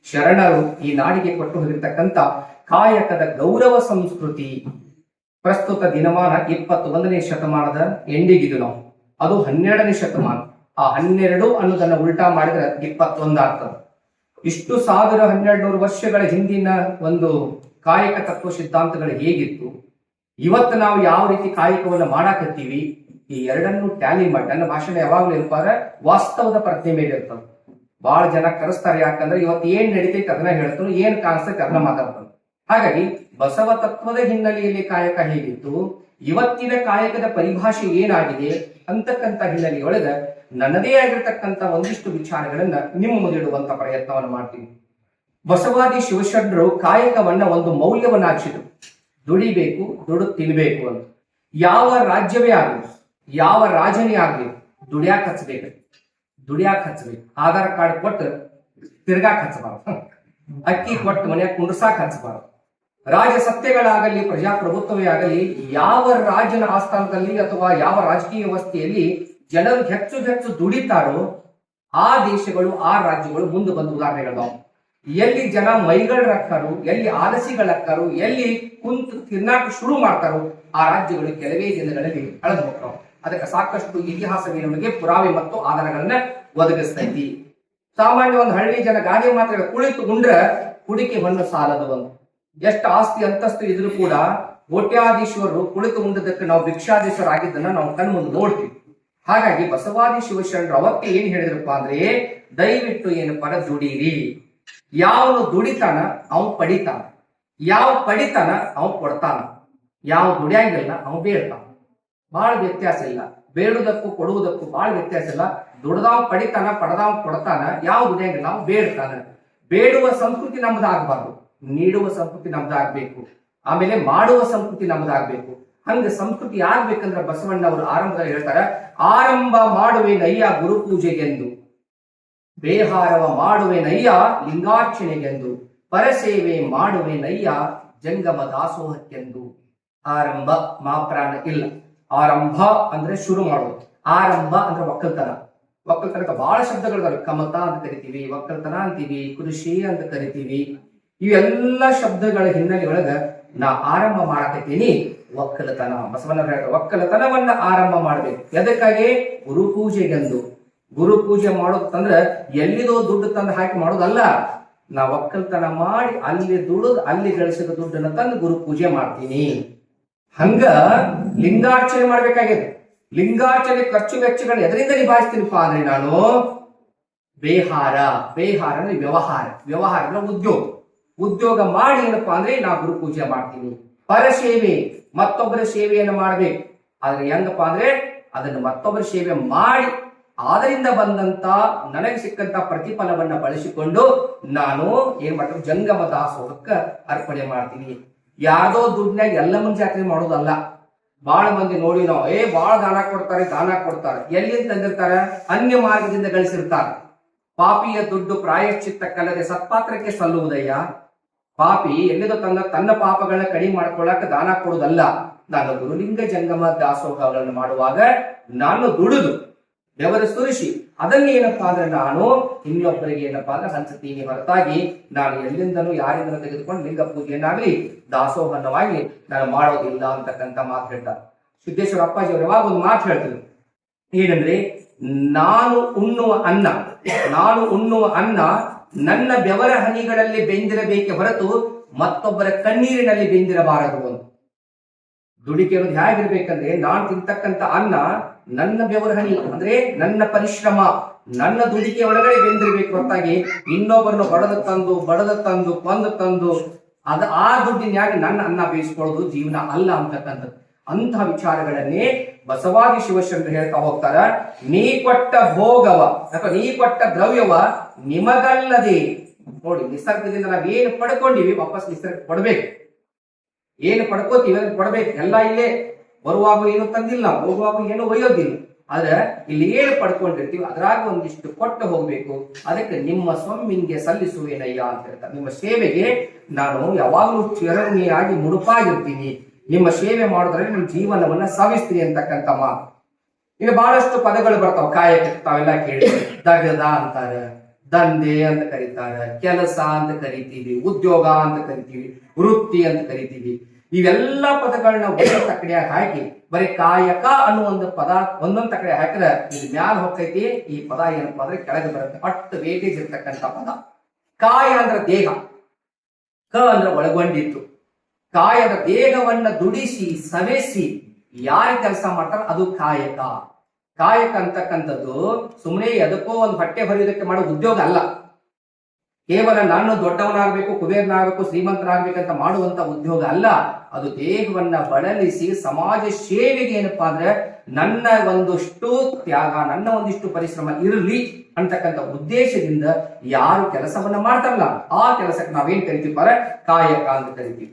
ಶರಣರು ಈ ನಾಡಿಗೆ ಕೊಟ್ಟು ಹೋಗಿರ್ತಕ್ಕಂಥ ಕಾಯಕದ ಗೌರವ ಸಂಸ್ಕೃತಿ. ಪ್ರಸ್ತುತ ದಿನಮಾನ 21ನೇ ಶತಮಾನದ ಎಂಡಿಗಿದು ನಾವು. ಅದು 12ನೇ ಶತಮಾನ. ಆ 12 ಅನ್ನೋದನ್ನ ಉಲ್ಟಾ ಮಾಡಿದ್ರೆ 21 ಆಗ್ತದೆ. ಇಷ್ಟು 1200 ವರ್ಷಗಳ ಹಿಂದಿನ ಒಂದು ಕಾಯಕ ತತ್ವ ಸಿದ್ಧಾಂತಗಳು ಹೇಗಿತ್ತು, ಇವತ್ತು ನಾವು ಯಾವ ರೀತಿ ಕಾಯಕವನ್ನು ಮಾಡಾಕತ್ತೀವಿ, ಈ ಎರಡನ್ನು ಟ್ಯಾಲಿ ಮಾಡಿ. ನನ್ನ ಭಾಷಣ ಯಾವಾಗ್ಲೂ ಇರ್ತಾರೆ ವಾಸ್ತವದ ಪ್ರಜ್ಞೆ ಮೇಲೆ ಇರ್ತದೆ. ಬಹಳ ಜನ ಕರೆಸ್ತಾರೆ, ಯಾಕಂದ್ರೆ ಇವತ್ತು ಏನ್ ನಡೀತೈತೆ ಅದನ್ನ ಹೇಳ್ತಾನೆ, ಏನ್ ಕಾಣಿಸ್ತೈತೆ ಅದನ್ನ ಮಾತಾಡ್ತಾನೆ. ಹಾಗಾಗಿ ಬಸವ ತತ್ವದ ಹಿನ್ನೆಲೆಯಲ್ಲಿ ಕಾಯಕ ಹೇಗಿತ್ತು, ಇವತ್ತಿನ ಕಾಯಕದ ಪರಿಭಾಷೆ ಏನಾಗಿದೆ ಅಂತಕ್ಕಂಥ ಹಿನ್ನೆಲೆಯೊಳಗ ನನ್ನದೇ ಆಗಿರ್ತಕ್ಕಂಥ ಒಂದಿಷ್ಟು ವಿಚಾರಗಳನ್ನ ನಿಮ್ಮ ಮುಂದಿಡುವಂತ ಪ್ರಯತ್ನವನ್ನು ಮಾಡ್ತೀನಿ. ಬಸವಾದಿ ಶಿವಶರಣರು ಕಾಯಕವನ್ನ ಒಂದು ಮೌಲ್ಯವನ್ನಾಗಿಸಿದ್ರು. ದುಡಿಬೇಕು, ದುಡ್ಡು ತಿನ್ಬೇಕು ಅಂತ. ಯಾವ ರಾಜ್ಯವೇ ಆಗ್ಲಿ, ಯಾವ ರಾಜನೇ ಆಗ್ಲಿ, ದುಡಿಯಾಕ ಹಚ್ಚಬೇಕು. ಆಧಾರ್ ಕಾರ್ಡ್ ಕೊಟ್ಟು ತಿರ್ಗಾಕ್ ಹಚ್ಚಬಾರ್ದು, ಅಕ್ಕಿ ಕೊಟ್ಟು ಮನೆಯಾಗ ಕುಂಡ್ರಸಾಕ್ ಹಚ್ಚಬಾರ್ದು. ರಾಜ ಸತ್ಯಗಳಾಗಲಿ, ಪ್ರಜಾಪ್ರಭುತ್ವವೇ ಆಗಲಿ, ಯಾವ ರಾಜನ ಆಸ್ಥಾನದಲ್ಲಿ ಅಥವಾ ಯಾವ ರಾಜಕೀಯ ವ್ಯವಸ್ಥೆಯಲ್ಲಿ ಜನರು ಹೆಚ್ಚು ದುಡಿತಾರೋ ಆ ದೇಶಗಳು, ಆ ರಾಜ್ಯಗಳು ಮುಂದೆ ಬಂದ ಉದಾಹರಣೆಗಳು. ಎಲ್ಲಿ ಜನ ಮೈಗಳಾಕ್ತಾರೋ, ಎಲ್ಲಿ ಆಲಸಿಗಳಾಕ್ತಾರೋ, ಎಲ್ಲಿ ಕುಂತು ತಿನ್ನಾಕ ಶುರು ಮಾಡ್ತಾರೋ ಆ ರಾಜ್ಯಗಳು ಕೆಲವೇ ದಿನಗಳಲ್ಲಿ ಅಳೆದು ಹೋಗ್ತಾವ. ಅದಕ್ಕೆ ಸಾಕಷ್ಟು ಇತಿಹಾಸವೇ ನಮಗೆ ಪುರಾವೆ ಮತ್ತು ಆಧಾರಗಳನ್ನ ಒದಗಿಸ್ತೈತಿ. ಸಾಮಾನ್ಯ ಒಂದು ಹಳ್ಳಿ ಜನ ಗಾದೆ ಮಾತ್ರ ಕುಳಿತು ಉಂಡ್ರ ಕುಡಿಕೆ ಹೊನ್ನು ಸಾಲದು ಒಂದು. ಎಷ್ಟು ಆಸ್ತಿ ಅಂತಸ್ತು ಇದ್ರೂ ಕೂಡ ಕೋಟ್ಯಾಧೀಶ್ವರರು ಕುಳಿತು ಉಂಡದಕ್ಕೆ ನಾವು ಭಿಕ್ಷಾಧೀಶರಾಗಿದ್ದನ್ನ ನಾವು ಕಣ್ಮುಂದೆ ನೋಡ್ತೀವಿ. ಹಾಗಾಗಿ ಬಸವಾದಿ ಶಿವಶರಣರು ಅವತ್ತೇ ಏನ್ ಹೇಳಿದ್ರಪ್ಪ ಅಂದ್ರೆ, ದಯವಿಟ್ಟು ಏನಪ್ಪ ದುಡೀರಿ. ಯಾವನು ದುಡಿತಾನ ಅವನು ಪಡಿತಾನ, ಯಾವ ಪಡಿತಾನ ಅವನು ಕೊಡ್ತಾನ, ಯಾವ ದುಡಿಯಂಗಿಲ್ಲ ಅವನು ಬೇಡ್ತಾನ. ಬಹಳ ವ್ಯತ್ಯಾಸ ಇಲ್ಲ. ಬೇಡುವುದಕ್ಕೂ ಕೊಡುವುದಕ್ಕೂ ಬಹಳ ವ್ಯತ್ಯಾಸ ಇಲ್ಲ. ದುಡ್ದಾವ್ ಪಡಿತಾನ, ಪಡೆದಾವ್ ಕೊಡ್ತಾನ, ಯಾವ ದುಡಿಯಂಗಿಲ್ಲ ಅವನು ಬೇಡ್ತಾನ. ಬೇಡುವ ಸಂಸ್ಕೃತಿ ನಮ್ದಾಗಬಾರ್ದು, ನೀಡುವ ಸಂಸ್ಕೃತಿ ನಮ್ದಾಗ್ಬೇಕು. ಆಮೇಲೆ ಮಾಡುವ ಸಂಸ್ಕೃತಿ ನಮ್ದಾಗ್ಬೇಕು. ಹಂಗ ಸಂಸ್ಕೃತಿ ಆಗ್ಬೇಕಂದ್ರೆ ಬಸವಣ್ಣ ಅವರು ಆರಂಭದಲ್ಲಿ ಹೇಳ್ತಾರ, ಆರಂಭ ಮಾಡುವೆ ನಯ್ಯ ಗುರು ಪೂಜೆಗೆಂದು, ಬೇಹಾರವ ಮಾಡುವೆ ನಯ್ಯ ಲಿಂಗಾರ್ಚನೆಗೆಂದು, ಪರಸೇವೆ ಮಾಡುವೆ ನಯ್ಯ ಜಂಗಮ ದಾಸೋಹಕ್ಕೆಂದು. ಆರಂಭ ಮಾಪ್ರಾಣ ಇಲ್ಲ. ಆರಂಭ ಅಂದ್ರೆ ಶುರು ಮಾಡೋದು, ಆರಂಭ ಅಂದ್ರೆ ಒಕ್ಕಲ್ತನ. ಒಕ್ಕಲ್ತನಕ್ಕೆ ಬಹಳ ಶಬ್ದಗಳಿದಾವೆ. ಕಮತ ಅಂತ ಕರಿತೀವಿ, ಒಕ್ಕಲ್ತನ ಅಂತೀವಿ, ಕೃಷಿ ಅಂತ ಕರಿತೀವಿ. ಇವೆಲ್ಲ ಶಬ್ದಗಳ ಹಿನ್ನೆಲೆಯೊಳಗ ನಾ ಆರಂಭ ಮಾಡಕತ್ತೀನಿ ಒಕ್ಕಲತನ. ಬಸವಣ್ಣವ್ರು ಹೇಳ್ತಾರೆ ಒಕ್ಕಲತನವನ್ನ ಆರಂಭ ಮಾಡ್ಬೇಕು. ಎದಕ್ಕಾಗಿ? ಗುರು ಪೂಜೆಗೆಂದು. ಗುರು ಪೂಜೆ ಮಾಡೋದಂದ್ರ ಎಲ್ಲಿದೋ ದುಡ್ಡು ತಂದು ಹಾಕಿ ಮಾಡೋದಲ್ಲ. ನಾ ಒಕ್ಕಲ್ತನ ಮಾಡಿ ಅಲ್ಲಿ ದುಡಿದು ಅಲ್ಲಿ ಗಳಿಸಿದ ದುಡ್ಡನ್ನ ತಂದು ಗುರು ಪೂಜೆ ಮಾಡ್ತೀನಿ. ಹಂಗ ಲಿಂಗಾರ್ಚನೆ ಮಾಡ್ಬೇಕಾಗಿದೆ. ಲಿಂಗಾರ್ಚನೆ ಖರ್ಚು ವೆಚ್ಚಗಳನ್ನ ಎದರಿಂದ ನಿಭಾಯಿಸ್ತೀನಿಪ್ಪ ಅಂದ್ರೆ ನಾನು ಬೇಹಾರ ಅಂದ್ರೆ ವ್ಯವಹಾರ ಅಂದ್ರೆ ಉದ್ಯೋಗ ಮಾಡಿ ಏನಪ್ಪಾ ಅಂದ್ರೆ ನಾ ಗುರು ಪೂಜೆ ಮಾಡ್ತೀನಿ. ಪರಸೇವೆ, ಮತ್ತೊಬ್ಬರ ಸೇವೆಯನ್ನು ಮಾಡ್ಬೇಕು. ಆದ್ರೆ ಹೆಂಗಪ್ಪ ಅಂದ್ರೆ ಅದನ್ನು ಮತ್ತೊಬ್ಬರ ಸೇವೆ ಮಾಡಿ ಅದರಿಂದ ಬಂದಂತ ನನಗೆ ಸಿಕ್ಕಂತ ಪ್ರತಿಫಲವನ್ನ ಬಳಸಿಕೊಂಡು ನಾನು ಏನ್ ಮಾಡ್ತೀನಿ, ಜಂಗಮ ದಾಸೋಹಕ್ಕ ಅರ್ಪಣೆ ಮಾಡ್ತೀನಿ. ಯಾರ್ದೋ ದುಡ್ಡಿನಾಗ ಎಲ್ಲ ಮುಂಜಾತ್ರೆ ಮಾಡೋದಲ್ಲ. ಬಹಳ ಮಂದಿ ನೋಡಿ ನಾವು ಬಹಳ ದಾನ ಕೊಡ್ತಾರೆ. ಎಲ್ಲಿಂದ ತಂದಿರ್ತಾರೆ? ಅನ್ಯ ಮಾರ್ಗದಿಂದ ಗಳಿಸಿರ್ತಾರೆ. ಪಾಪಿಯ ದುಡ್ಡು ಪ್ರಾಯಶ್ಚಿತ್ತಕ್ಕಲ್ಲದೆ ಸತ್ಪಾತ್ರಕ್ಕೆ ಸಲ್ಲುವುದಯ್ಯ. ಪಾಪಿ ಎಲ್ಲಿದೋ ತನ್ನ ಪಾಪಗಳನ್ನ ಕಡಿಮೆ ಮಾಡ್ಕೊಳ್ಳಾಕ ದಾನ ಕೊಡುವುದಲ್ಲ. ನಾನು ಗುರುಲಿಂಗ ಜಂಗಮ ದಾಸೋಹಗಳನ್ನು ಮಾಡುವಾಗ ನಾನು ದುಡಿದು ಬೆವರ ಸುರಿಸಿ ಅದನ್ನ ಏನಪ್ಪಾ ಅಂದ್ರೆ ನಾನು ಇನ್ನೊಬ್ಬರಿಗೆ ಏನಪ್ಪಾ ಅಂದ್ರೆ ಹಂಚುತ್ತೀನಿ. ಹೊರತಾಗಿ ನಾನು ಎಲ್ಲಿಂದನೂ ಯಾರಿಂದನೂ ತೆಗೆದುಕೊಂಡು ಲಿಂಗ ಪೂಜೆಯನ್ನಾಗ್ಲಿ ದಾಸೋಹನವಾಗಿ ನಾನು ಮಾಡೋದಿಲ್ಲ ಅಂತಕ್ಕಂಥ ಮಾತು ಹೇಳ್ತಾರೆ. ಸಿದ್ದೇಶ್ವರ ಅಪ್ಪಾಜಿ ಅವರು ಯಾವಾಗ ಒಂದು ಮಾತು ಹೇಳ್ತಿದ್ರು, ಏನಂದ್ರೆ ನಾನು ಉಣ್ಣುವ ಅನ್ನ ನನ್ನ ಬೆವರ ಹನಿಗಳಲ್ಲಿ ಬೆಂದಿರಬೇಕೆ ಹೊರತು ಮತ್ತೊಬ್ಬರ ಕಣ್ಣೀರಿನಲ್ಲಿ ಬೆಂದಿರಬಾರದು ಅಂತ. ದುಡಿಕೆ ಅನ್ನೋದು ಹೇಗಿರ್ಬೇಕಂದ್ರೆ, ನಾನು ತಿಂತಕ್ಕಂಥ ಅನ್ನ ನನ್ನ ಬೆವರ ಹನಿ ಅಂದ್ರೆ ನನ್ನ ಪರಿಶ್ರಮ, ನನ್ನ ದುಡಿಕೆ ಒಳಗಡೆ ಬೆಂದಿರ್ಬೇಕು ಹೊರತಾಗಿ ಇನ್ನೊಬ್ಬರನ್ನು ಬಡದ ತಂದು ಕೊಂದು ತಂದು ಆ ದುಡ್ಡಿನ್ಯಾಗ ನನ್ನ ಅನ್ನ ಬೇಯಿಸ್ಕೊಳ್ಳೋದು ಜೀವನ ಅಲ್ಲ ಅಂತಕ್ಕಂಥದ್ದು. ಅಂತಹ ವಿಚಾರಗಳನ್ನೇ ಬಸವಾದಿ ಶಿವಶರಣರು ಹೇಳ್ತಾ ಹೋಗ್ತಾರ. ನೀ ಕೊಟ್ಟ ಭೋಗವ ಅಥವಾ ನೀ ಕೊಟ್ಟ ದ್ರವ್ಯವ ನಿಮಗಲ್ಲದೆ. ನೋಡಿ, ನಿಸರ್ಗದಿಂದ ನಾವೇನು ಪಡ್ಕೊಂಡಿವಿ ವಾಪಸ್ ನಿಸರ್ಗ ಕೊಡ್ಬೇಕು. ಏನು ಪಡ್ಕೋತೀವಿ ಅದನ್ನ ಕೊಡ್ಬೇಕು. ಎಲ್ಲ ಇಲ್ಲೇ ಬರುವಾಗ ಏನು ತಂದಿಲ್ಲ, ಹೋಗುವಾಗ ಏನು ಒಯ್ಯೋದಿಲ್ಲ. ಆದ್ರೆ ಇಲ್ಲಿ ಏನು ಪಡ್ಕೊಂಡಿರ್ತೀವಿ ಅದ್ರಾಗ ಒಂದಿಷ್ಟು ಕೊಟ್ಟು ಹೋಗ್ಬೇಕು. ಅದಕ್ಕೆ ನಿಮ್ಮ ಸ್ವಾಮಿಗೆ ಸಲ್ಲಿಸುವೇನಯ್ಯ ಅಂತ ಹೇಳ್ತಾರೆ. ನಿಮ್ಮ ಸೇವೆಗೆ ನಾನು ಯಾವಾಗಲೂ ಚಿರಋಣಿಯಾಗಿ ಮುಡುಪಾಗಿರ್ತೀನಿ. ನಿಮ್ಮ ಸೇವೆ ಮಾಡೋದ್ರಲ್ಲಿ ನಿಮ್ಮ ಜೀವನವನ್ನ ಸವಿಸ್ತೀನಿ ಅಂತಕ್ಕಂಥ ಮಾತು. ಇನ್ನು ಬಹಳಷ್ಟು ಪದಗಳು ಬರ್ತಾವ ಕಾಯಕ, ತಾವೆಲ್ಲ ಕೇಳಿ. ದಗದ ಅಂತಾರೆ, ದಂಧೆ ಅಂತ ಕರೀತಾರೆ, ಕೆಲಸ ಅಂತ ಕರಿತೀವಿ, ಉದ್ಯೋಗ ಅಂತ ಕರಿತೀವಿ, ವೃತ್ತಿ ಅಂತ ಕರಿತೀವಿ. ಇವೆಲ್ಲ ಪದಗಳನ್ನ ಒಂದೊಂದು ತಕಡಿಯಾಗಿ ಹಾಕಿ ಬರೀ ಕಾಯಕ ಅನ್ನೋ ಒಂದು ಪದ ಒಂದೊಂದು ತಕಡೆ ಹಾಕಿದ್ರೆ ಇದು ಮ್ಯಾಲ ಹೋಗ್ತೈತಿ. ಈ ಪದ ಏನಪ್ಪಾ ಅಂದ್ರೆ ಕೆಳಗೆ ಬರುತ್ತೆ. ಅಷ್ಟು ವೇಟೇಜ್ ಇರ್ತಕ್ಕಂಥ ಪದ. ಕಾಯ ಅಂದ್ರೆ ದೇಹ, ಕ ಅಂದ್ರೆ ಒಳಗೊಂಡಿತ್ತು. ಕಾಯದ ದೇಹವನ್ನ ದುಡಿಸಿ ಸವೆಸಿ ಯಾರು ಕೆಲಸ ಮಾಡ್ತಾರ ಅದು ಕಾಯಕ. ಕಾಯಕ ಅಂತಕ್ಕಂಥದ್ದು ಸುಮ್ಮನೆ ಎದಕ್ಕೋ ಒಂದು ಬಟ್ಟೆ ಹೊಲಿಯೋದಕ್ಕೆ ಮಾಡೋ ಉದ್ಯೋಗ ಅಲ್ಲ. ಕೇವಲ ನಾನು ದೊಡ್ಡವನಾಗಬೇಕು, ಕುಬೇರನಾಗಬೇಕು, ಶ್ರೀಮಂತನಾಗಬೇಕಂತ ಮಾಡುವಂತ ಉದ್ಯೋಗ ಅಲ್ಲ. ಅದು ದೇಹವನ್ನ ಬಳಲಿಸಿ ಸಮಾಜ ಸೇವೆಗೆ ಏನಪ್ಪಾ ಅಂದ್ರೆ ನನ್ನ ಒಂದಷ್ಟು ತ್ಯಾಗ, ನನ್ನ ಒಂದಿಷ್ಟು ಪರಿಶ್ರಮ ಇರಲಿ ಅಂತಕ್ಕಂಥ ಉದ್ದೇಶದಿಂದ ಯಾರು ಕೆಲಸವನ್ನ ಮಾಡ್ತಾರಲ್ಲ ಆ ಕೆಲಸಕ್ಕೆ ನಾವೇನ್ ಕರಿತೀವಿ ಕಾಯಕ ಅಂತ ಕರಿತೀವಿ.